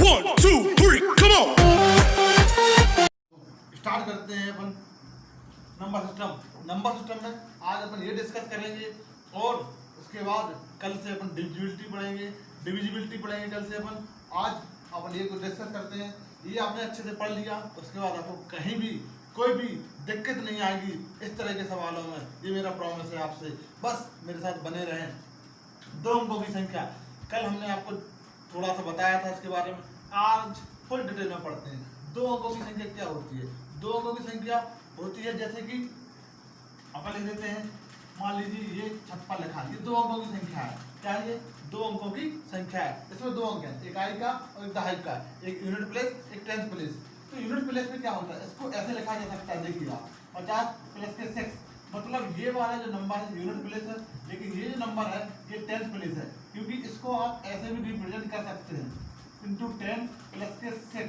1, 2, 3, come on! Start करते हैं अपन number system में आज अपन ये डिस्कस करेंगे और उसके बाद कल से अपन डिविजिबिलिटी पढ़ेंगे कल से आज ये कुछ डिस्कस करते हैं। ये आपने अच्छे से पढ़ लिया, उसके बाद आपको कहीं भी कोई भी दिक्कत नहीं आएगी इस तरह के सवालों में, ये मेरा प्रॉमिस है आपसे। बस मेरे साथ बने रहें। दो अंकों की संख्या कल हमने आपको थोड़ा सा बताया था इसके बारे में, आज फुल डिटेल में पढ़ते हैं। दो अंकों की संख्या क्या होती है? दो अंकों की संख्या होती है जैसे कि अपन लिख देते हैं, मान लीजिए ये 56 लिखा, ये दो अंकों की संख्या है। क्या है ये? दो अंकों की संख्या है। इसमें दो अंक हैं, एक आई का और एक दहाई का, एक यूनिट प्लेस एक टेंथ प्लेस। तो यूनिट प्लेस में क्या होता है, इसको ऐसे लिखा जा सकता है, देखिएगा 50 प्लस के 6, मतलब ये वाला जो नंबर है यूनिट प्लेस है, लेकिन ये जो नंबर है ये टेंथ प्लेस है, क्योंकि इसको आप ऐसे भी रिप्रेजेंट कर सकते हैं इंटू 10 प्लस के 6।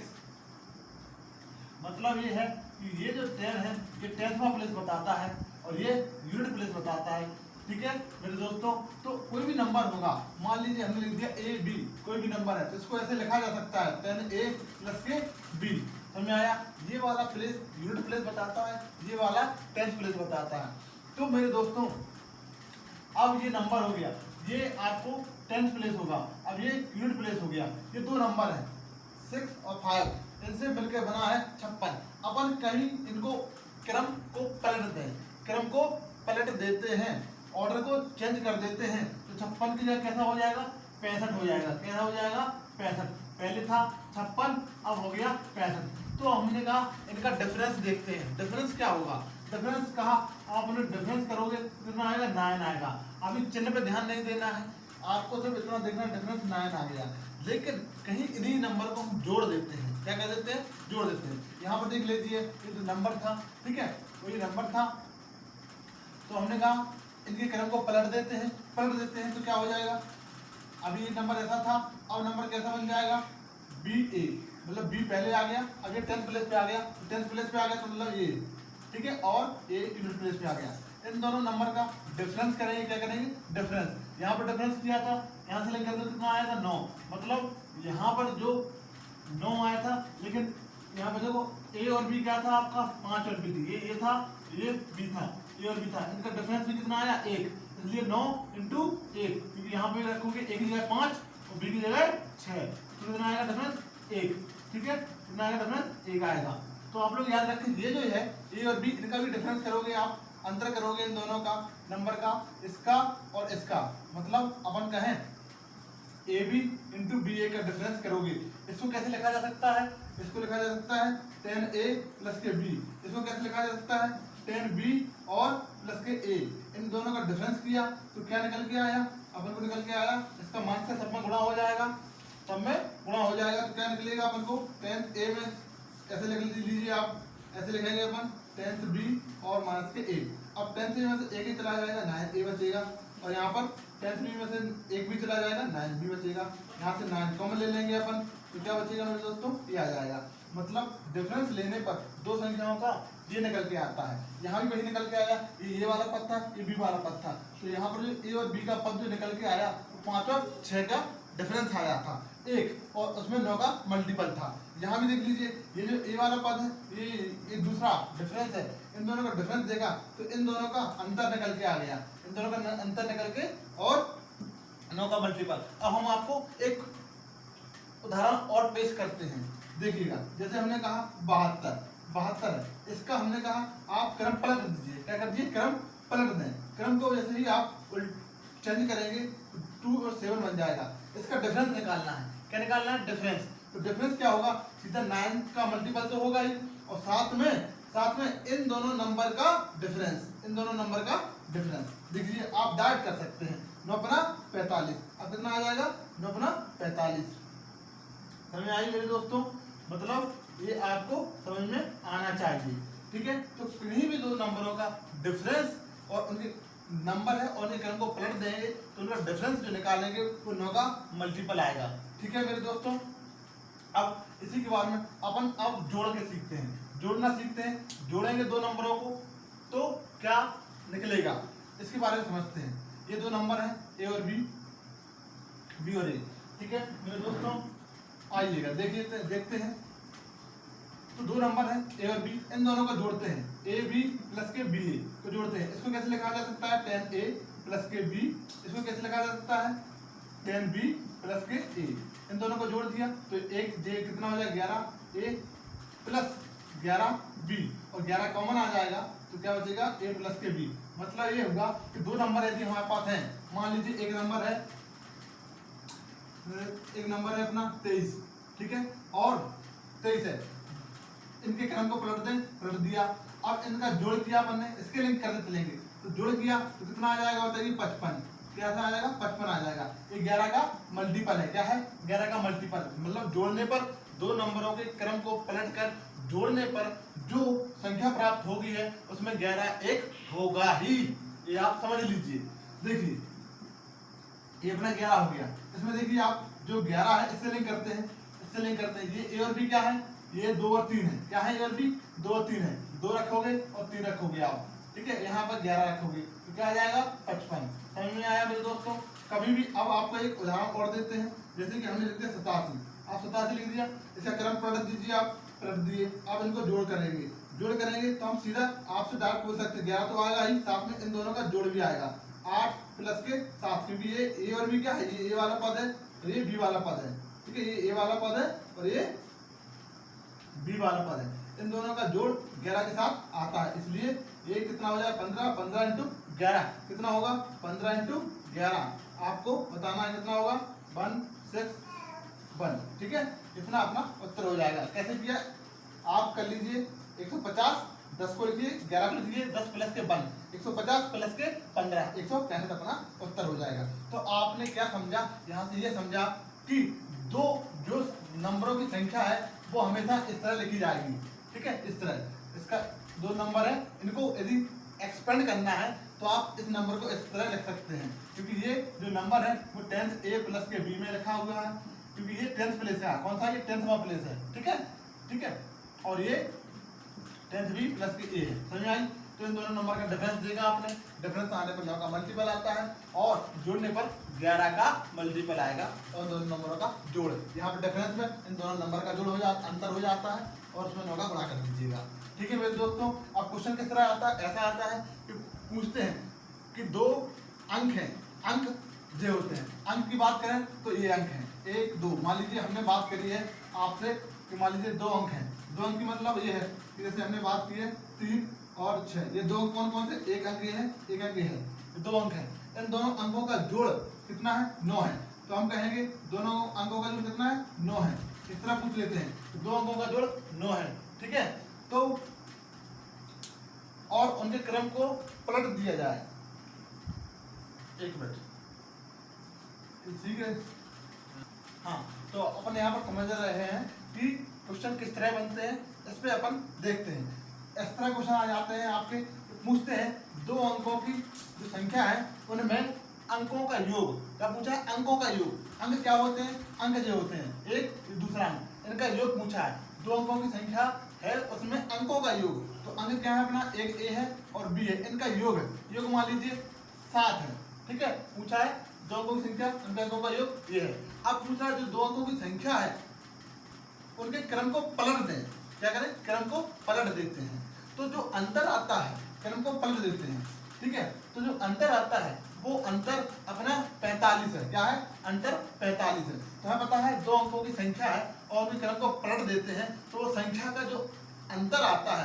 मतलब ये है कि ये जो 10 है ये 10वां प्लेस बताता है और ये यूनिट प्लेस बताता है। ठीक है मेरे दोस्तों, तो कोई भी नंबर होगा, मान लीजिए हमने लिख दिया ए बी, कोई भी नंबर है तो इसको ऐसे लिखा जा सकता है 10a प्लस के b। समझ में आया? ये वाला प्लेस यूनिट प्लेस बताता है, ये वाला टेंथ प्लेस बताता है। तो मेरे दोस्तों अब ये नंबर हो गया, ये आपको टेंथ प्लेस होगा, अब ये यूनिट प्लेस हो गया। ये दो नंबर है 6 और 5, इनसे मिलकर बना है 56। अपन कहीं इनको क्रम को पलट देते हैं, ऑर्डर को चेंज कर देते हैं, तो 56 की जगह कैसा हो जाएगा? 65 हो जाएगा। कैसा हो जाएगा? 65। पहले था 56, अब हो गया 65। तो हमने कहा इनका डिफरेंस देखते हैं, डिफरेंस क्या होगा? डिफरेंस कहा आप डिफरेंस करोगे कितना आएगा? 9 आएगा। अभी चिन्ह पे ध्यान नहीं देना है, आपको सिर्फ इतना देखना डिफरेंस 9 आ गया। लेकिन कहीं इन्हीं नंबर को हम जोड़ देते हैं, क्या कर देते हैं? जोड़ देते हैं। यहाँ पर देख लीजिए ये जो नंबर था, ठीक है, तो ये नंबर था, तो हमने कहा इनके क्रम को पलट देते हैं तो क्या हो जाएगा? अभी ये नंबर ऐसा था, अब नंबर कैसा बन जाएगा? बी ए, मतलब बी पहले आ गया, अब ये 10th प्लेस पे आ गया, 10th प्लेस पे आ गया तो मतलब ये, ठीक है, और ये यूनिट प्लेस पे आ गया। इन दोनों नंबर का डिफरेंस करेंगे, क्या करेंगे? डिफरेंस। यहाँ पर डिफरेंस किया था, यहाँ से लेकर तो कितना आया था? 9। मतलब यहाँ पर जो 9 आया था, लेकिन यहाँ पे देखो ए और बी क्या था आपका? 5 और बी थी, ये ए था, ये बी था, ए और बी था, इनका डिफरेंस भी कितना आया? 1। इसलिए 9 इंटू 1, क्योंकि यहाँ पे रखोगे ए की जगह 5 और बी की जगह 6, तो कितना आएगा डिफरेंस? 1। ठीक है, कितना आएगा डिफरेंस? 1 आएगा। तो आप लोग याद रखें, ये जो है ए और बी, इनका भी डिफरेंस करोगे आप, अंतर करोगे इन दोनों का नंबर का, इसका और इसका, मतलब अपन कहें ए बी इंटू बी ए का डिफरेंस करोगे। इसको कैसे लिखा जा सकता है? इसको लिखा जा सकता है 10a प्लस के b। इसको कैसे लिखा जा सकता है? 10b और प्लस के a। इन दोनों का डिफरेंस किया तो क्या निकल के आया? अपन को निकल के आया, इसका मान से सब में गुणा हो जाएगा, सब में गुणा हो जाएगा, तो क्या निकलेगा अपन को? 10a में ऐसे लिख लीजिए आप, ऐसे लिखेंगे अपन 10b और माइनस के a। अब 10 में से एक ही चला जाएगा, 9a बचेगा, और यहाँ पर 10 में से एक भी चला जाएगा, 9 भी बचेगा। यहाँ से 9 कॉमन ले लेंगे अपन, तो क्या बचेगा मेरे दोस्तों? ये आ जाएगा। मतलब डिफरेंस लेने पर दो संख्याओं का ये निकल के आता है। यहाँ भी वही निकल के आया, ये वाला पद था, ये बी वाला पद था, तो यहाँ पर जो ए और बी का पद जो निकल के आया, तो 5 और 6 का डिफरेंस आया था 1, और उसमें 9 का मल्टीपल था। यहाँ भी देख लीजिए, ये जो ए वाला पद है, ये दूसरा डिफरेंस है, इन दोनों का डिफरेंस देखा तो इन दोनों का अंतर निकल के आ गया, इन दोनों का अंतर निकल के और 9 का मल्टीपल। अब हम आपको एक उदाहरण और पेश करते हैं, देखिएगा। जैसे हमने कहा 72 है, इसका हमने कहा आप क्रम पलट दीजिए, क्या कर दीजिए? क्रम पलट दें। क्रम को जैसे ही आप चेंज करेंगे 2 और 7 बन जाएगा। इसका डिफरेंस निकालना है, क्या निकालना है? डिफरेंस। तो डिफरेंस क्या होगा? सीधा 9 का मल्टीपल तो होगा ही, और साथ में इन दोनों नंबर का डिफरेंस, इन दोनों नंबर का डिफरेंस देखिए, आप डाइट कर सकते हैं। 9 अपना 45, अब कितना आ जाएगा? 9 अपना 45। समझ में आई मेरे दोस्तों? मतलब ये आपको समझ में आना चाहिए, ठीक है। तो किन्हीं भी दो नंबरों का डिफरेंस और उनके नंबर है और उनके क्रम को पलट देंगे तो उनका डिफरेंस जो निकालेंगे वो 9 का मल्टीपल आएगा, ठीक है मेरे दोस्तों। अब इसी के बारे में अपन अब जोड़ के सीखते हैं, जोड़ना सीखते हैं। जोड़ेंगे दो नंबरों को तो क्या निकलेगा, इसके बारे में समझते हैं। ये दो नंबर हैं, ए और बी, बी और ए, ठीक है मेरे दोस्तों। आइएगा देखिए देखते हैं। तो दो नंबर है ए और बी, इन दोनों को जोड़ते हैं, ए बी प्लस के बी ए को जोड़ते हैं। इसको कैसे लिखा जा सकता है, टेन ए प्लस के बी। इसको कैसे लिखा जा सकता है, टेन बी प्लस के ए। इन दोनों को जोड़ दिया तो एक जे कितना हो जाएगा 11 ए प्लस 11 बी, और 11 कॉमन आ जाएगा तो क्या बचेगा ए प्लस के बी। मतलब ये होगा कि दो नंबर यदि हमारे पास है, मान लीजिए एक नंबर है अपना 23, ठीक है, और 23 है, इनके क्रम को पलट दिया। अब इनका जोड़ किया अपन ने, इसके लिंक करते चलेंगे, तो जोड़ किया तो कितना आ जाएगा, बताइए 55। कैसा आ जाएगा, 55 आ जाएगा। ये 11 का मल्टीपल है, क्या है 11 का मल्टीपल, मतलब जोड़ने पर दो नंबरों के क्रम को पलट कर जोड़ने पर जो संख्या प्राप्त होगी है उसमें 11 एक होगा ही, ये आप समझ लीजिए। देखिए ये अपना 11 हो गया, इसमें देखिए आप जो 11 है इससे लिंक करते हैं, ये ए और बी क्या है, ये 2 और 3 है, क्या है ए और बी 2 और 3 है, 2 रखोगे और 3 रखोगे आप, ठीक है, यहाँ पर 11 रखोगे तो क्या आ जाएगा 55। समझ में आया मेरे दोस्तों। कभी भी अब आपको एक उदाहरण और देते हैं, जैसे कि हमने लिख दिया 87, आप 87 लिख दिया, इसका क्रम पलट दीजिए, आप पलट दिए। अब इनको जोड़ करेंगे तो हम सीधा आपसे डायरेक्ट बोल सकते हैं 11 तो आएगा ही, साथ में इन दोनों का जोड़ भी आएगा 8 प्लस के 7, क्योंकि ये ए और बी क्या है, ये ए वाला पद है और ये बी वाला पद है, ठीक है, ये ए वाला पद है और ये बी वाला पद है। इन दोनों का जोड़ 11 के साथ आता है, इसलिए ये कितना हो जाएगा 15 इंटू 11 कितना होगा 15 इंटू 11 आपको बताना है कितना होगा 161, ठीक है, इतना अपना उत्तर हो जाएगा। कैसे किया आप कर लीजिए, 150 10 को लिखिए, 11 को लिखिए, 10 प्लस के 1 150 प्लस के 15 165 अपना उत्तर हो जाएगा। तो आपने क्या समझा, यहाँ से ये समझा कि दो जो नंबरों की संख्या है वो हमेशा इस तरह लिखी जाएगी, ठीक है, इस तरह। इसका दो नंबर है, इनको यदि एक्सपेंड करना है तो आप इस नंबर को इस तरह लिख सकते हैं, क्योंकि ये जो नंबर है वो 10th ए प्लस के बी में लिखा हुआ है, क्योंकि ये 10th प्लेस है, कौन सा, ये 10वां प्लेस है, ठीक है, और ये 10th बी प्लस के ए है। समझ आई। तो इन दोनों नंबर का डिफरेंस देगा आपने, डिफरेंस आने पर 9 का मल्टीपल आता है और जोड़ने पर 11 का मल्टीपल आएगा और दोनों नंबरों का जोड़, यहाँ पर डिफरेंस में इन दोनों नंबर का जोड़ अंतर हो जाता है और उसमें 9 का गुणा कर दीजिएगा, ठीक है मेरे दोस्तों। अब क्वेश्चन किस तरह आता है, ऐसा आता है कि पूछते हैं कि दो अंक हैं, अंक जे होते हैं, अंक की बात करें तो ये अंक हैं 1 2, मान लीजिए हमने बात करी है आपसे कि मान लीजिए 2 अंक हैं, 2 अंक की मतलब ये है कि जैसे हमने बात की है 3 और 6, ये 2 अंक कौन से, एक अंक ये है, एक अंक ये है, ये 2 अंक हैं। इन दोनों अंकों का जोड़ कितना है 9 है, तो हम कहेंगे दोनों अंकों का जोड़ कितना है 9 है। इस तरह पूछ लेते हैं तो 2 अंकों का जोड़ 9 है, ठीक है, तो और उनके क्रम को पलट दिया जाए, एक मिनट, ठीक है, हाँ, तो अपन यहाँ पर समझ रहे हैं कि क्वेश्चन किस तरह बनते हैं, इस पे अपन देखते हैं। इस तरह क्वेश्चन आ जाते हैं आपके, पूछते हैं 2 अंकों की जो संख्या है उनमें अंकों का योग, क्या पूछा है, अंकों का योग। अंक क्या होते हैं, अंक जो होते हैं एक दूसरा अंक, इनका योग पूछा है। 2 अंकों की संख्या है उसमें अंकों का योग, तो अंक क्या है अपना, एक ए है और बी है, इनका योग है, योग मान लीजिए 7 है, ठीक है, पूछा है 2 अंकों की संख्या, उनके अंकों का योग ये है। अब पूछा है जो 2 अंकों की संख्या है उनके क्रम को पलट दें, क्या करें, क्रम को पलट देते हैं, तो जो अंतर आता है क्रम को पलट देते हैं, ठीक है, तो जो अंतर आता है वो अंतर अपना 45 है, क्या है, अंतर 45 है। तो हमें पता है 2 अंकों की संख्या है और भी क्रम को पलट देते हैं तो वो संख्या का जो अंतर आता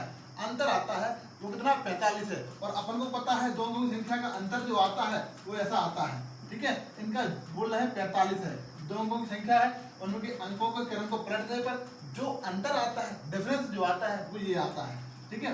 है वो कितना 45 है, और अपन को पता है 2 अंकों की संख्या का अंतर जो आता है वो ऐसा आता है, ठीक है, इनका बोल रहे हैं 45 है, 2 अंकों की संख्या है, उनके अंकों के क्रम को पलटने पर जो अंतर आता है, डिफरेंस जो आता है वो ये आता है, ठीक है।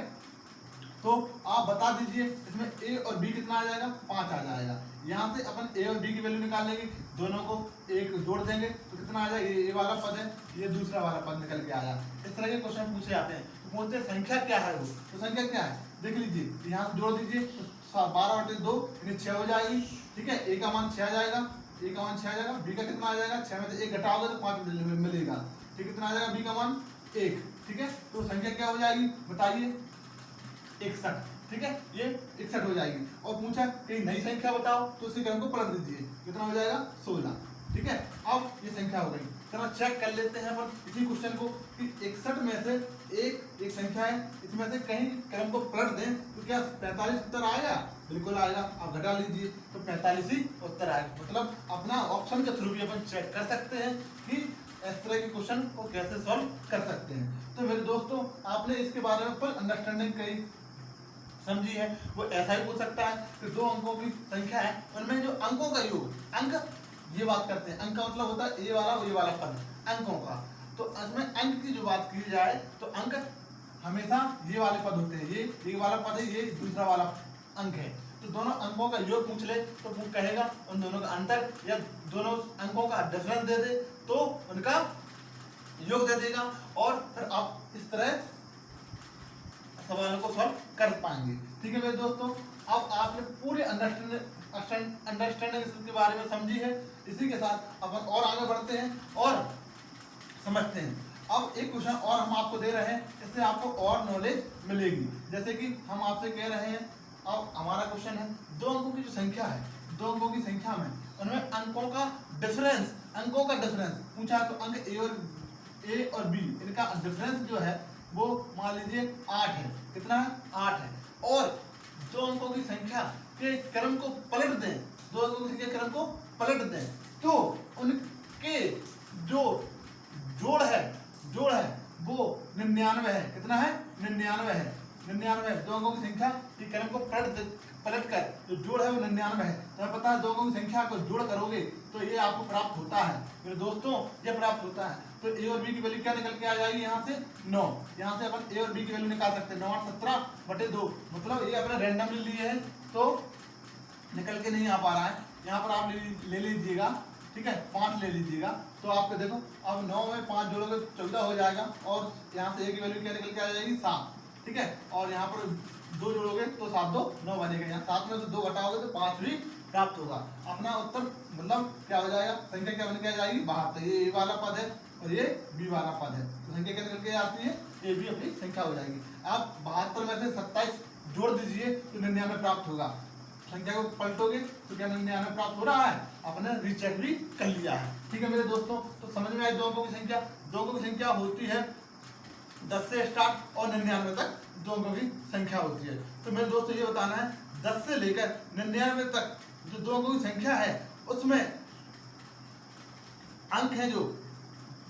तो आप बता दीजिए इसमें ए और बी कितना आ जाएगा, 5 आ जाएगा। यहाँ से अपन ए और बी की वैल्यू निकाल लेंगे, दोनों को एक जोड़ देंगे तो कितना आ जाएगा, ये वाला पद है, ये दूसरा वाला पद निकल के आया। इस तरह के क्वेश्चन पूछे जाते हैं। तो पूछते हैं संख्या क्या है, वो तो संख्या क्या है देख लीजिए, यहाँ से जोड़ दीजिए तो 12/2 यानी 6 हो जाएगी, ठीक है, ए का मान 6 आ जाएगा, ए का मान 6 आ जाएगा, बी का कितना आ जाएगा, 6 में से 1 घटाओगे तो 5 मिलेगा, ठीक, कितना आ जाएगा, बी का मान 1, ठीक है, तो संख्या क्या हो जाएगी बताइए 61, ठीक है, ये 61 हो जाएगी। और पूछा कि नई संख्या बताओ तो उसी क्रम को पलट दीजिए, कितना हो जाएगा 16, ठीक है। अब ये संख्या हो गई। चलो चेक कर लेते हैं अपन इसी क्वेश्चन को कि 61 में से एक संख्या है, इसमें से कहीं क्रम को पलट दें तो क्या 45 उत्तर आएगा? बिल्कुल आएगा। आप घटा लीजिए तो 45 ही उत्तर आएगा। मतलब अपना ऑप्शन के थ्रू भी अपन चेक कर सकते हैं कि इस तरह के क्वेश्चन को कैसे सॉल्व कर सकते हैं। तो मेरे दोस्तों, आपने इसके बारे में फुल अंडरस्टैंडिंग करी, समझी है। वो ऐसा ही पूछ सकता है कि 2 अंकों की संख्या है, उनमें जो अंकों का योग, अंक ये बात करते हैं, अंक का मतलब होता है ये वाला पद अंकों का। तो इसमें अंक की जो बात की जाए तो अंक हमेशा ये वाले पद होते हैं, ये वाला पद है, ये दूसरा वाला अंक है। तो दोनों अंकों का योग पूछ ले तो वो कहेगा उन दोनों का अंतर या दोनों अंकों का डिफरेंस दे दे तो उनका योग दे देगा, और फिर आप इस तरह सवालों को सॉल्व कर पाएंगे। ठीक है मेरे दोस्तों, अब आपने पूरे अंडरस्टैंडिंग के बारे में समझी है। इसी के साथ अपन और आगे बढ़ते हैं और समझते हैं। अब एक क्वेश्चन और हम आपको दे रहे हैं, इससे आपको और नॉलेज मिलेगी। जैसे कि हम आपसे कह रहे हैं, अब हमारा क्वेश्चन है 2 अंकों की जो संख्या है, 2 अंकों की संख्या में उनमें अंकों का डिफरेंस पूछा। तो अंक ए और बी, इनका डिफरेंस जो है वो मान लीजिए 8 है। कितना है? 8 है। और 2 अंकों की संख्या के क्रम को पलट दें, 2 अंकों की संख्या क्रम को पलट दें तो उनके जो जोड़ है वो 99 है। कितना है? 99 है। 99 2 अंकों की संख्या के क्रम को पलट कर जो जोड़ है वो 99 है। तो पता है 2 अंकों की संख्या को जोड़ करोगे तो ये आपको प्राप्त होता है मेरे दोस्तों, ये प्राप्त होता है। तो ए और बी की वैल्यू क्या निकल के आ जाएगी? यहाँ से 9। यहाँ से अपन ए और बी की वैल्यू निकाल सकते हैं। 9 और 17/2, मतलब ये अपने रैंडमली लिए है तो निकल के नहीं आ पा रहा है। यहाँ पर आप ले लीजिएगा, ठीक है, 5 ले लीजिएगा तो आपको देखो अब 9 में 5 जोड़ोगे 14 हो जाएगा, और यहाँ से ए की वैल्यू क्या निकल के आ जाएगी? 7। ठीक है, और यहाँ पर 2 जोड़ोगे तो 7 2 9 बनेगा। यहाँ 7 में से 2 घटाओगे तो 5 भी प्राप्त होगा। अपना उत्तर मतलब क्या हो जाएगा? संख्या क्या बन के आ जाएगी? 72। ये ए वाला पद है और ये बी वाला पद है, तो संख्या क्या निकल के आती है? ए बी अपनी संख्या हो जाएगी। आप 72 में से 27 जोड़ दीजिए तो 99 प्राप्त होगा। संख्या को पलटोगे तो क्या 99 प्राप्त हो रहा है? आपने रीचेक भी कर लिया है। ठीक है मेरे दोस्तों, तो समझ में आई 2 अंकों की संख्या। 2 अंकों की संख्या होती है 10 से स्टार्ट और 99 तक 2 अंकों की संख्या होती है। तो मेरे दोस्तों ये बताना है 10 से लेकर 99 तक जो 2 अंकों की संख्या है उसमें अंक है जो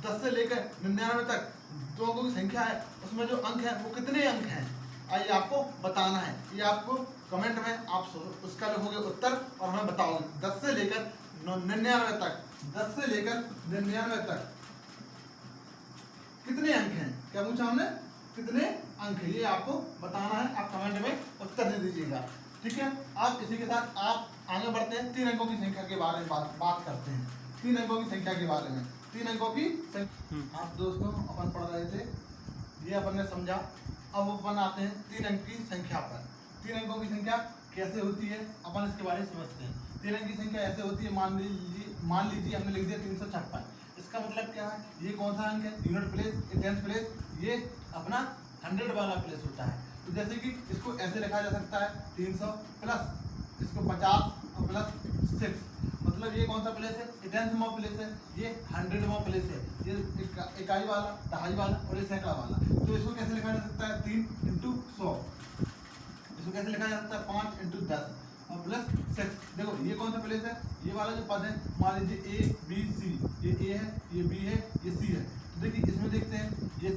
10 से लेकर 99 तक 2 अंकों की संख्या है, उसमें जो अंक है वो कितने अंक हैं आइए आपको बताना है। ये आपको कमेंट में आप उसका लिखोगे उत्तर और हमें बताओगे। 10 से लेकर 99 तक, 10 से लेकर 99 तक कितने अंक हैं? क्या पूछा हमने? कितने अंक है ये आपको बताना है। आप कमेंट में उत्तर दे दीजिएगा। ठीक है, आप इसी के साथ आप आगे बढ़ते हैं। 3 अंकों की संख्या के बारे में बात करते हैं। 3 अंकों की संख्या के बारे में, 3 अंकों की संख्या। आप दोस्तों अपन पढ़ रहे थे, ये अपन ने समझा। अब अपन आते हैं 3 अंक की संख्या पर। 3 अंकों की संख्या कैसे होती है अपन इसके बारे में समझते हैं। 3 अंक की संख्या ऐसे होती है, मान लीजिए हमने लिख दिया 356। इसका मतलब क्या है? ये कौन सा अंक है? यूनिट प्लेस, टेंथ प्लेस, ये अपना 100 वाला प्लेस होता है। तो जैसे कि इसको ऐसे लिखा जा सकता है 300 प्लस इसको 50 और प्लस 6, मतलब ये कौन सा प्लेस है? 10वां प्लेस है। ये 100वां प्लेस है। ये इकाई वाला, दहाई वाला और ये सैकड़ा वाला। तो इसको कैसे लिखा जा सकता है? 3 × 100। इसको कैसे लिखा जा सकता है? 5 × 10 और प्लस 6। देखो ये कौन सा प्लेस है? ये वाला जो पद है, मान लीजिए ए बी सी, ये ए है, ये बी है, ये सी है। तो देखिए इसमें देखते हैं ये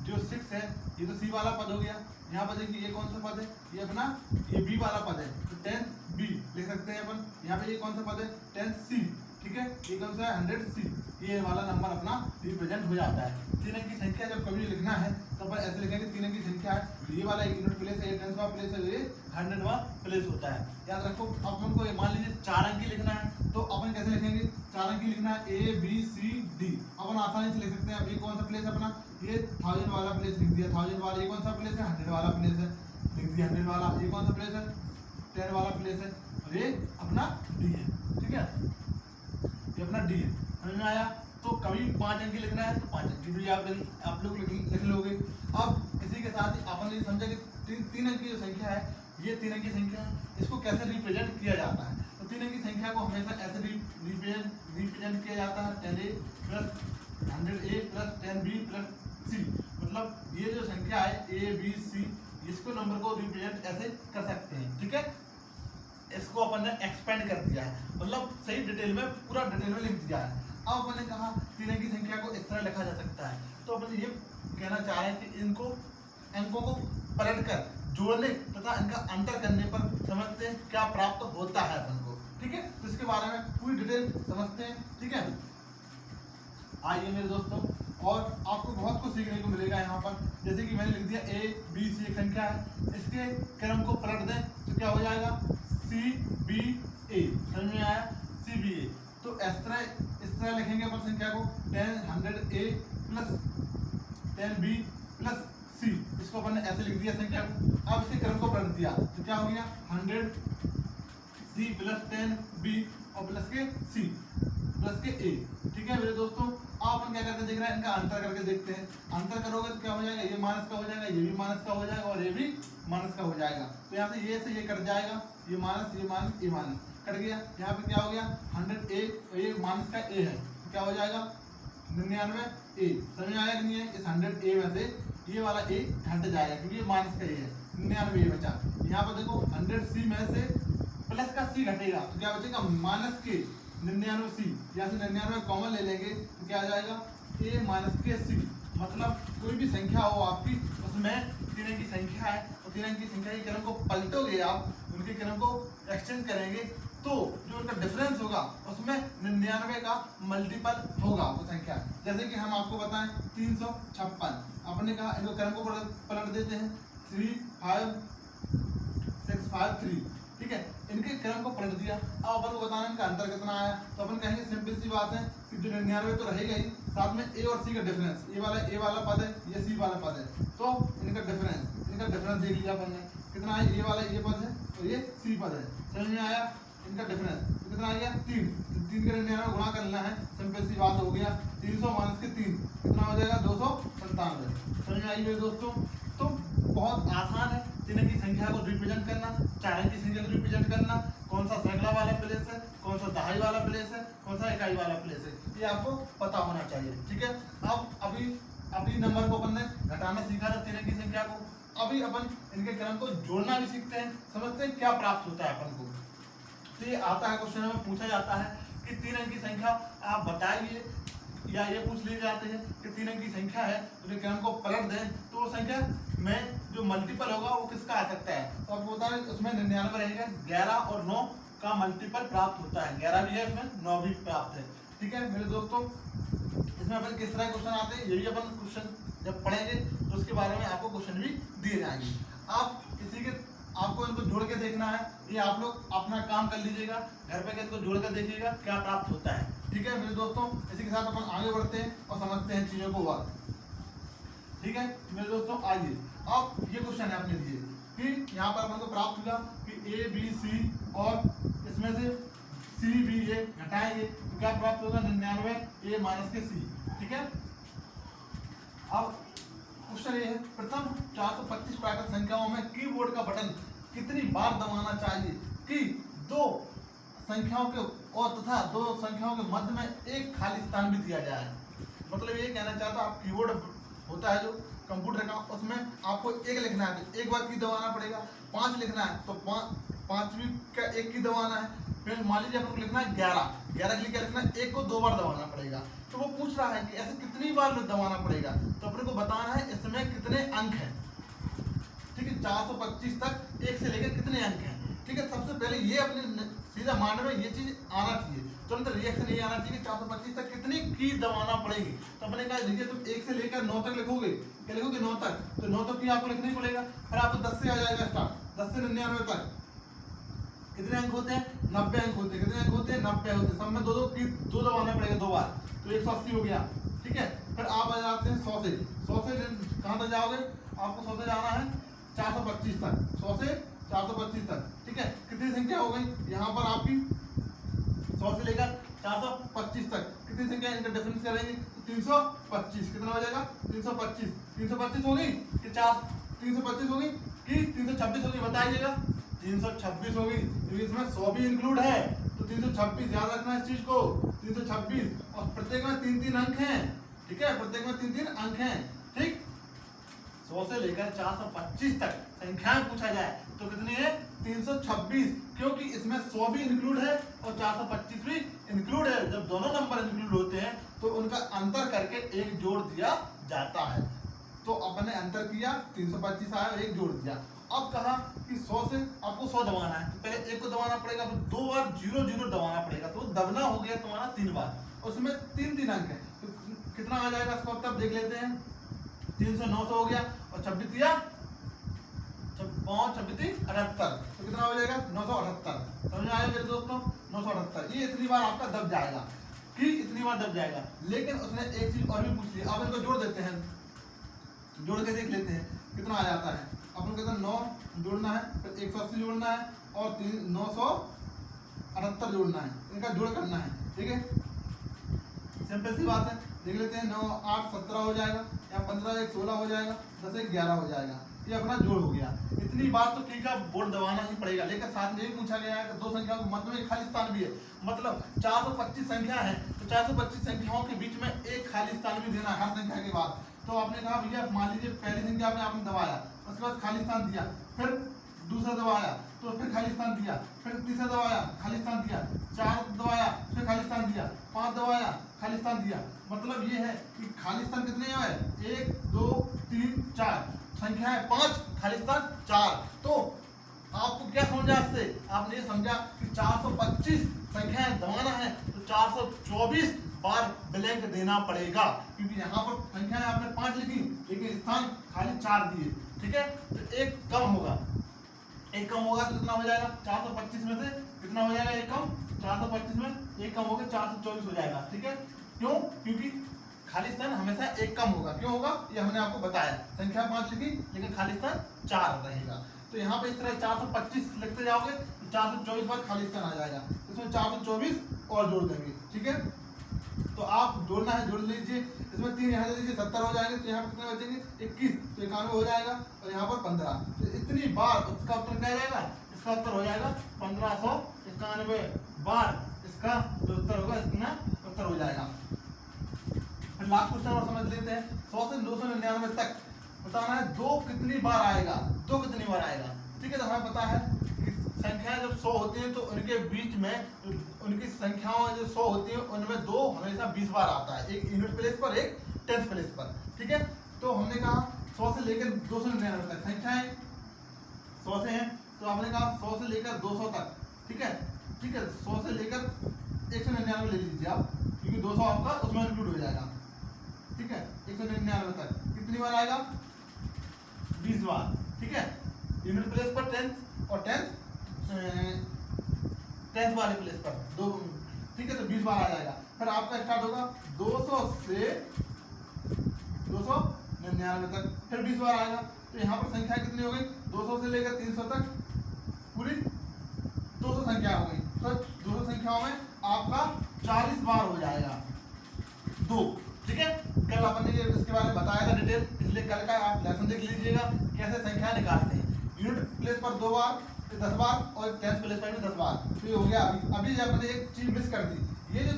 जो 6 है ये तो सी वाला पद हो गया। यहाँ पर देखिए ये कौन सा पद है? ये अपना ये बी वाला पद है, तो 10B लिख सकते हैं अपन। यहाँ पे ये कौन सा पद है? 10C। ठीक है, ये कौन सा है? 100C। ये वाला नंबर अपना रिप्रेजेंट हो जाता है। 3 अंक की संख्या जब कभी लिखना है तो अपन ऐसे लिखेंगे 3 अंक की संख्या है, ये वाला एक यूनिट प्लेस है, ये 10वां प्लेस है, ये 100वां प्लेस होता है। याद रखो। अपन को मान लीजिए 4 अंक की लिखना है तो अपन कैसे लिखेंगे? 4 अंक की लिखना है A B C D। अपन आसानी से लिख सकते हैं। अब ये कौन सा प्लेस है अपना? ये 1000 वाला प्लेस लिख दिया, 1000 वाला। ये कौन सा प्लेस है? 100 वाला प्लेस है, लिख दिया 100 वाला। ये कौन सा प्लेस है? 10 वाला प्लेस है, और ये अपना D है। ठीक है, ये अपना D है। समझ में आया? तो कभी 5 अंक की लिखना है तो 5 अंक की भी आप लोग लिख लोगे। अब इसी के साथ ही अपन ये समझा कि 3 अंक की जो संख्या है, ये 3 अंक की संख्या है, इसको कैसे रिप्रेजेंट किया जाता है। तो तो 3 अंक की संख्या को हमेशा ऐसे रिप्रेजेंट किया जाता है 10a plus 100a plus 10b plus c। मतलब ये जो संख्या है a b c, इसको नंबर को रिप्रेजेंट ऐसे कर सकते हैं। ठीक है, इसको अपन ने एक्सपेंड कर दिया है, मतलब सही डिटेल में, पूरा डिटेल में लिख दिया है। अब अपन ने कहा 3 अंक की संख्या को इस तरह लिखा जा सकता है, तो अपन ये कहना चाह रहे हैं कि इनको अंकों को पलटकर जोड़ने तथा इनका अंतर करने पर समझते हैं क्या प्राप्त होता है अपन को। ठीक है, तो इसके बारे में पूरी डिटेल समझते हैं। ठीक है, आइए मेरे दोस्तों, और आपको बहुत कुछ सीखने को मिलेगा यहाँ पर। जैसे कि मैंने लिख दिया a b c एक संख्या है, इसके क्रम को पलट दें तो क्या हो जाएगा c b a। समझ में आया, c b a। तो इस तरह लिखेंगे अपन संख्या को 10 100a plus 10b plus c। इसको अपन ने ऐसे लिख दिया संख्या को। अब इसके क्रम को पलट दिया तो क्या हो गया 100c प्लस 10b और प्लस के c प्लस के a। ठीक है मेरे दोस्तों, आप अपन क्या करके देख रहे हैं, इनका अंतर करके देखते हैं। अंतर करोगे तो क्या हो जाएगा, ये माइनस का हो जाएगा, ये भी माइनस का हो जाएगा और ये भी माइनस का हो जाएगा। तो यहाँ से ये कट जाएगा, ये माइनस ये माइनस कट गया। यहाँ पे क्या हो गया 100a, ये माइनस का a है तो क्या हो जाएगा 99a। समझ में आया कि नहीं है, इस 100a में से ये वाला a हट जाएगा क्योंकि ये माइनस का a है, 99a बचा। यहाँ पर देखो 100c में से प्लस का c घटेगा तो क्या बचेगा माइनस के 99c। यहाँ से 99 कॉमन ले लेंगे तो क्या आ जाएगा a माइनस के c। मतलब कोई भी संख्या हो आपकी, उसमें 3 अंक की संख्या है और 3 अंक की संख्या के क्रम को पलटोगे आप, उनके क्रम को एक्सचेंज करेंगे तो जो उनका डिफरेंस होगा उसमें 99 का मल्टीपल होगा वो संख्या। जैसे कि हम आपको बताएं 356, आपने कहा इनको क्रम को पलट देते हैं 3 5 6 5 3। ठीक है, इनके क्रम को पलट दिया। अब अपन को बताना इनका अंतर कितना आया, तो अपन कहेंगे सिंपल सी बात है कि जो 99 तो रहेगा ही, साथ में a और c का डिफरेंस, ये वाला a वाला पद है, ये c वाला पद है, तो इनका डिफरेंस देख लिया अपन ने कितना है, ये वाला ये पद है और ये c पद है। समझ में आया, इनका डिफरेंस तो कितना आ गया 3। 3 के 99 गुणा करना है, सिंपल सी बात हो गया 300 माइनस के 3 कितना हो जाएगा 297। समझ में आई मेरे दोस्तों, तो बहुत आसान है 3 अंक की संख्या को रिप्रेजेंट करना, 4 अंक की संख्या को रिप्रेजेंट करना। कौन सा सैकड़ा वाला प्लेस है, कौन सा दहाई वाला प्लेस है, कौन सा इकाई वाला प्लेस है, ये आपको पता होना चाहिए। ठीक है, अब अभी नंबर को अपन ने घटाना सीखा था 3 अंक की संख्या को, अभी अपन इनके क्रम को जोड़ना भी सीखते हैं, समझते हैं क्या प्राप्त होता है अपन को। तो ये आता है क्वेश्चन में पूछा जाता है कि 3 अंक की संख्या आप बताइए, या ये पूछ लिए जाते हैं कि 3 अंक की संख्या है तो क्रम को पलट दें तो वो संख्या में जो मल्टीपल होगा वो किसका आ सकता है। तो आपको बता दें उसमें 99 रहेगा, 11 और 9 का मल्टीपल प्राप्त होता है, 11 भी है इसमें, 9 भी प्राप्त है। ठीक है मेरे दोस्तों, इसमें अपन किस तरह क्वेश्चन आते हैं ये भी अपन क्वेश्चन जब पढ़ेंगे तो उसके बारे में आपको क्वेश्चन भी दिए जाएंगे। आप आपको इनको जोड़ के देखना है, ये आप लोग अपना काम कर लीजिएगा, घर पे इनको जोड़ कर देखिएगा क्या प्राप्त होता है। ठीक है मेरे दोस्तों, इसी के साथ अपन आगे बढ़ते हैं और समझते हैं चीजों को और। ठीक है मेरे दोस्तों, आइए अब ये क्वेश्चन है अपने लिए कि यहाँ पर अपन को प्राप्त हुआ कि a b c और इसमें से c b a घटाएंगे तो क्या प्राप्त होगा 99 a माइनस के c। ठीक है, अब क्वेश्चन ये है, प्रथम 425 प्राकृत संख्याओं में कीबोर्ड का बटन कितनी बार दबाना चाहिए कि दो संख्याओं के और तथा दो संख्याओं के मध्य में एक खाली स्थान भी दिया जाए। मतलब ये कहना चाहता हूं, आप कीबोर्ड होता है जो कंप्यूटर का, उसमें आपको एक लिखना है तो एक बार की दबाना पड़ेगा, 5 लिखना है तो 5वीं का एक की दबाना है, फिर मान लीजिए आपको लिखना है 11 के लिए क्या लिखना है, एक को 2 बार दबाना पड़ेगा। तो वो पूछ रहा है कि ऐसे कितनी बार दबाना पड़ेगा, तो अपने को बताना है इसमें कितने अंक हैं। ठीक है, 425 तक एक से लेकर कितने अंक हैं। ठीक है, सबसे पहले ये अपने सीधा माइंड में ये चीज आना चाहिए, तुरंत रिएक्शन नहीं आना चाहिए कि 425 तक कितनी की दबाना पड़ेगी। तो अपने कहा देखिए तुम 1 से लेकर 9 तक लिखोगे, क्या लिखोगे 9 तक, तो 9 तक की आपको लिखना ही पड़ेगा। फिर आपको 10 से आ जाएगा स्टार्ट, 10 से 99 तक कितने अंक होते हैं, 90 अंक होते हैं। कितने अंक होते हैं, 90 होते हैं। सब में दो दबाना पड़ेगा 2 बार, तो 180 हो गया। ठीक है, फिर आप आ जाते हैं 100 से कहाँ तक जाओगे, आपको 100 से जाना है 425 तक, 100 से 425 तक। ठीक है, कितनी संख्या हो गई यहाँ पर आपकी 100 से लेकर 425 तक, कितनी संख्या इनका डिफरेंस करेंगे 325, कितना हो जाएगा 325 हो गई कि 325 हो गई कि 326 हो गई, बताइएगा 326 होगी क्योंकि इसमें 100 भी इंक्लूड है, तो 326 याद रखना इस चीज को, 326 और प्रत्येक में 3-3 अंक हैं, ठीक है, प्रत्येक में 3-3 अंक हैं, ठीक। 100 से लेकर 425 तक संख्याएं पूछा जाए तो कितनी है 326, क्योंकि इसमें 100 भी इंक्लूड है और 425 भी इंक्लूड है। जब दोनों नंबर इंक्लूड होते हैं तो उनका अंतर करके एक जोड़ दिया जाता है। तो अपने अंतर किया, 325 आया और एक जोड़ दिया। अब कहा कि 100 से आपको 100 दबाना है, तो पहले एक को दबाना पड़ेगा, फिर 2 बार 0-0 दबाना पड़ेगा, तो दबना हो गया तुम्हारा 3 बार, उसमें 3-3 अंक है, तो कितना आ जाएगा इसको अब तक देख लेते हैं। 300 900 हो गया और 26 दिया 78, तो कितना हो जाएगा 978। समझ में आया मेरे दोस्तों, 978 ये इतनी बार आपका दब जाएगा कि इतनी बार दब जाएगा। लेकिन उसने एक चीज और भी पूछ ली, अब इनको जोड़ देते हैं, जोड़ के देख लेते हैं कितना आ जाता है। अपन कहते हैं 9 जोड़ना है, फिर 180 जोड़ना है और 978 जोड़ना है, इनका जोड़ करना है, ठीक है, सिंपल सी बात है। देख लेते हैं 9 8 17 हो जाएगा, या 15 1 16 हो जाएगा, 10 1 11 हो जाएगा, ये अपना जोड़ हो गया। इतनी बात तो ठीक है, बोर्ड दबाना ही पड़ेगा, लेकिन साथ में ये पूछा गया है कि दो संख्याओं के मध्य में एक खाली स्थान भी है, मतलब 425 संख्या है, तो 425 संख्याओं के बीच में एक खाली स्थान भी देना हर संख्या के बाद। तो आपने कहा भैया मान लीजिए पहली संख्या में आपने दबाया, उसके बाद खाली स्थान दिया, फिर दूसरा दबाया तो फिर खाली स्थान दिया, फिर तीसरा दबाया खाली स्थान दिया, 4 दबाया फिर खाली स्थान दिया, 5 दबाया खाली स्थान दिया। मतलब ये है कि खाली स्थान कितने हैं, 1 2 3 4 संख्या है, 5 खाली स्थान 4। तो आपको क्या समझा इससे, आपने ये समझा कि 425 संख्याएं दबाना है तो 424 बार ब्लैंक देना पड़ेगा, क्योंकि यहाँ पर संख्याएं आपने 5 लिखी लेकिन स्थान खाली 4 दिए, ठीक है। तो एक कम होगा, एक कम होगा तो कितना हो जाएगा 425 में से कितना हो जाएगा एक कम, 425 में एक कम होगा 424 हो जाएगा, ठीक है। क्यों, क्योंकि खाली स्थान हमेशा एक कम होगा, क्यों होगा ये हमने आपको बताया, संख्या 5 लिखी लेकिन खाली स्थान 4 रहेगा। तो यहाँ पे इस तरह 425 लिखते जाओगे तो 424 बार खाली स्थान आ जाएगा, इसमें 424 और जोड़ देंगे, ठीक है। तो आप जोड़ना है जोड़ लीजिए, इसमें 3 यहाँ दे दीजिए 70 हो जाएंगे, तो यहाँ पर कितने बचेंगे 21, तो 91 हो जाएगा और यहाँ पर 15, तो इतनी बार उसका उत्तर क्या जाएगा, इसका उत्तर हो जाएगा 1591 बार, इसका जो उत्तर होगा इसका उत्तर हो जाएगा। फिर लास्ट क्वेश्चन और समझ लेते हैं, 100 से 299 तक बताना है 2 कितनी बार आएगा, 2 कितनी बार आएगा, ठीक है। तो हमें पता है कि संख्याएं जब 100 होती हैं तो उनके बीच में उनकी संख्याओं जो 100 होती हैं उनमें 2 हमेशा 20 बार आता है, एक यूनिट प्लेस पर एक टेंथ प्लेस पर, ठीक है। तो हमने कहा 100 से लेकर 299 तक संख्याएं 100 से हैं, तो आपने कहा 100 से लेकर 200 तक, ठीक है, ठीक है। 100 से लेकर 199 ले लीजिए आप, क्योंकि 200 आपका उसमें इंक्लूड हो जाएगा, ठीक है। 199 तक कितनी बार आएगा 20 बार, ठीक है। यूनिट प्लेस पर 10th और 10th वाले प्लेस पर 2, ठीक है, तो 20 बार आ जाएगा। फिर आपका स्टार्ट होगा 200 से 299 तक, फिर 20 बार आएगा। तो यहाँ पर संख्या कितनी हो गई 200 से लेकर 300 तक पूरी 200 संख्या हो गई, तो 200 संख्याओं में आपका 40 बार हो जाएगा 2, ठीक है। कल अपन ने इसके बारे में बताया था डिटेल, इसलिए कल का आप लेसन देख लीजिएगा कैसे संख्या निकालते हैं। यूनिट प्लेस पर 2 बार 10 बार और 10th प्लेस पर भी 10 बार, तो ये हो गया। अभी आपने एक चीज मिस कर दी, ये जो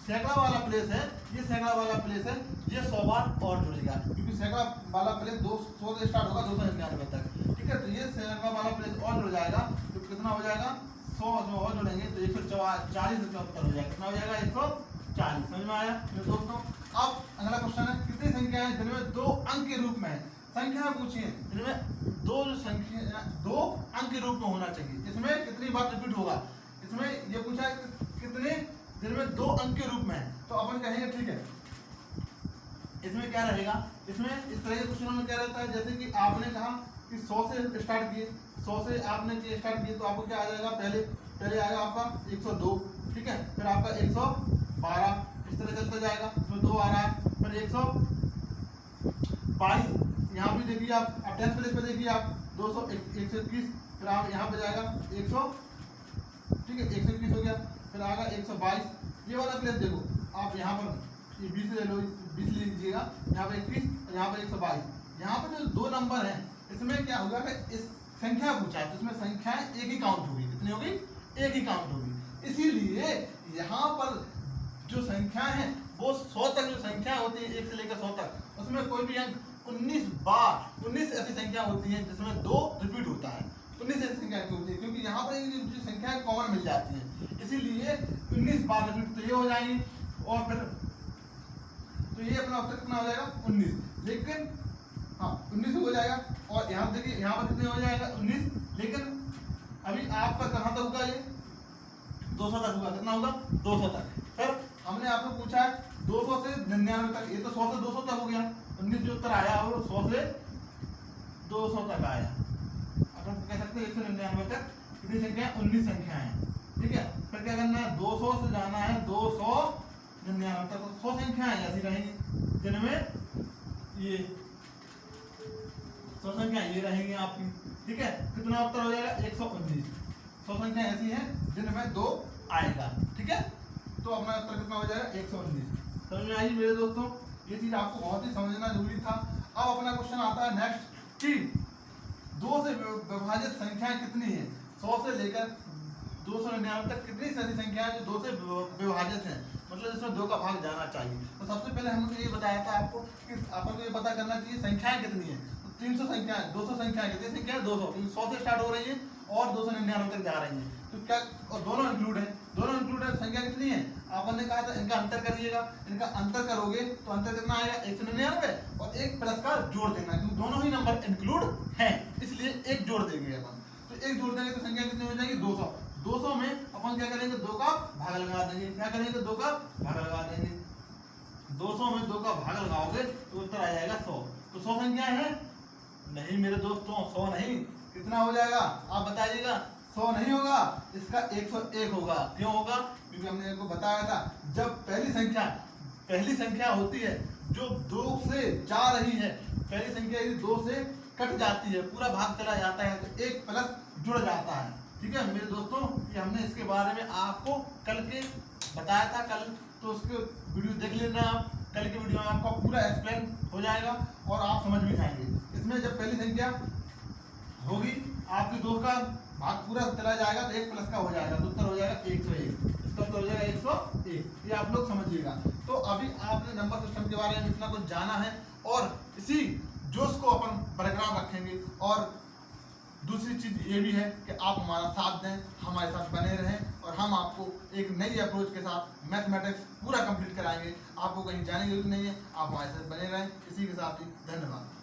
सैकड़ा वाला प्लेस है, ये सैकड़ा वाला प्लेस है, ये 100 बार और जुड़ेगा, क्योंकि सैकड़ा वाला प्लेस 200 से स्टार्ट होगा 299 तक, ठीक है। तो ये सैकड़ा वाला प्लेस और जुड़ जाएगा, तो कितना हो जाएगा 100 में और जुड़ेंगे तो 140 का उत्तर हो जाएगा, कितना हो जाएगा 140। समझ में आया मेरे दोस्तों। अब अगला क्वेश्चन है, कितनी संख्या है जिनमें 2 अंक के रूप में है, संख्या पूछिए जिनमें 2 संख्या 2 अंक के रूप में होना चाहिए, इसमें कितनी बार रिपीट होगा, इसमें ये पूछा है कितने जिनमें 2 अंक के रूप में है। तो अपन कहेंगे ठीक है, इसमें क्या रहेगा, इसमें इस तरह के क्वेश्चनों में क्या रहता है, जैसे कि आपने कहा कि 100 से स्टार्ट किए, 100 से आपने स्टार्ट किए तो आपको क्या आ जाएगा, पहले आएगा आपका 102, ठीक है, फिर आपका 112, इस तरह चलता जाएगा, इसमें 2 आ रहा है, फिर 122, यहाँ भी देखिए आप 10th प्लेस पे देखिए आप 121, फिर आप यहाँ पे जाएगा 100, ठीक है, 121 हो गया, फिर आएगा 122, ये वाला प्लेस देखो आप यहाँ पर ये 20 ले लो, 20 ले लीजिएगा, यहाँ पे 21 और यहाँ पे 122, यहाँ पे जो 2 नंबर हैं इसमें क्या होगा कि इस संख्या पूछा है तो इसमें संख्याएं एक ही काउंट होगी। कितनी होगी? एक ही काउंट होगी। इसीलिए यहाँ पर जो संख्या है वो 100 तक जो संख्या होती है 1 से लेकर 100 तक, उसमें कोई भी अंक 19 बार 19 ऐसी संख्या होती है जिसमें 2 रिपीट होता है। 19 ऐसी संख्या होती है क्योंकि यहाँ पर जो संख्या है कॉमन मिल जाती है, इसीलिए 19 बार रिपीट तो ये हो जाएंगे। और फिर तो ये अपना उत्तर कितना हो जाएगा? 19। लेकिन हाँ 19 हो जाएगा। और यहाँ देखिए यहाँ पर कितने हो जाएगा? 19। लेकिन अभी आपका कहाँ तक होगा? ये 200 तक होगा। कितना होगा? 200 तक। फिर हमने आपको पूछा है 200 से 99 तक, ये तो 100 से 200 तक हो गया। 19 जो उत्तर आया वो 100 से 200 तक आया। अब हम कह सकते हैं 199 तक कितनी संख्या? 19 संख्या है। ठीक है। फिर क्या करना है? 200 से जाना है 299 तक, तो 100 संख्या ऐसी रहेंगी जिनमें ये 100 संख्या ये रहेंगी आपकी। ठीक है। कितना उत्तर हो जाएगा? 119। 100 संख्या ऐसी है जिनमें 2 आएगा। ठीक है। तो अपना उत्तर कितना हो जाएगा? 119। समझ में आई मेरे दोस्तों? ये चीज आपको बहुत ही समझना जरूरी था। अब अपना क्वेश्चन आता है नेक्स्ट कि 2 से विभाजित संख्याएं कितनी है? 100 से लेकर 299 तक कितनी सारी संख्याएं जो 2 से विभाजित हैं, मतलब इसमें 2 का भाग जाना चाहिए। तो सबसे पहले हमने ये बताया था आपको कि अपन को ये पता करना चाहिए संख्याएं कितनी है। तो 300 संख्याएं, 200 संख्याएं, कितनी संख्या? 200। 100 से स्टार्ट हो रही है और 299 तक जा रही है। तो क्या और दोनों इंक्लूड है? दोनों इंक्लूड है। संख्या कितनी है? आपन ने कहा था इनका अंतर करिएगा। इनका अंतर करोगे तो अंतर कितना आएगा? 199 और एक प्लस का जोड़ देना, क्योंकि दोनों ही नंबर इंक्लूड हैं, इसलिए एक जोड़ देंगे अपन। तो एक जोड़ देंगे तो संख्या कितनी हो जाएगी? 200। 200 में अपन क्या करेंगे? 2 का भाग लगा देंगे। क्या करेंगे? 2 का भाग लगा देंगे। 200 में 2 का भाग लगाओगे तो उत्तर आ जाएगा 100। तो 100 संख्या है? नहीं मेरे दोस्तों, 100 नहीं। कितना हो जाएगा? आप बताइएगा। 100 नहीं होगा, इसका 101 होगा। क्यों होगा? क्योंकि हमने आपको बताया था जब पहली संख्या होती है जो 2 से जा रही है, पहली संख्या यदि 2 से कट जाती है, पूरा भाग चला जाता है तो एक प्लस जुड़ जाता है। ठीक है मेरे दोस्तों, ये हमने इसके बारे में आपको कल के बताया था कल, तो उसके वीडियो देख लेना आप। कल के वीडियो में आपका पूरा एक्सप्लेन हो जाएगा और आप समझ भी जाएंगे। इसमें जब पहली संख्या होगी आपके 2 का भाग पूरा चला जाएगा तो एक प्लस का हो जाएगा, तो उत्तर हो जाएगा 101। इसका उत्तर हो जाएगा 101। ये आप लोग समझिएगा। तो अभी आपने नंबर सिस्टम के बारे में इतना कुछ जाना है और इसी जोश को अपन बरकरार रखेंगे। और दूसरी चीज ये भी है कि आप हमारा साथ दें, हमारे साथ बने रहें और हम आपको एक नई अप्रोच के साथ मैथमेटिक्स पूरा कंप्लीट कराएंगे। आपको कहीं जाने की जरूरत नहीं है, आप हमारे साथ बने रहें। इसी के साथ ही धन्यवाद।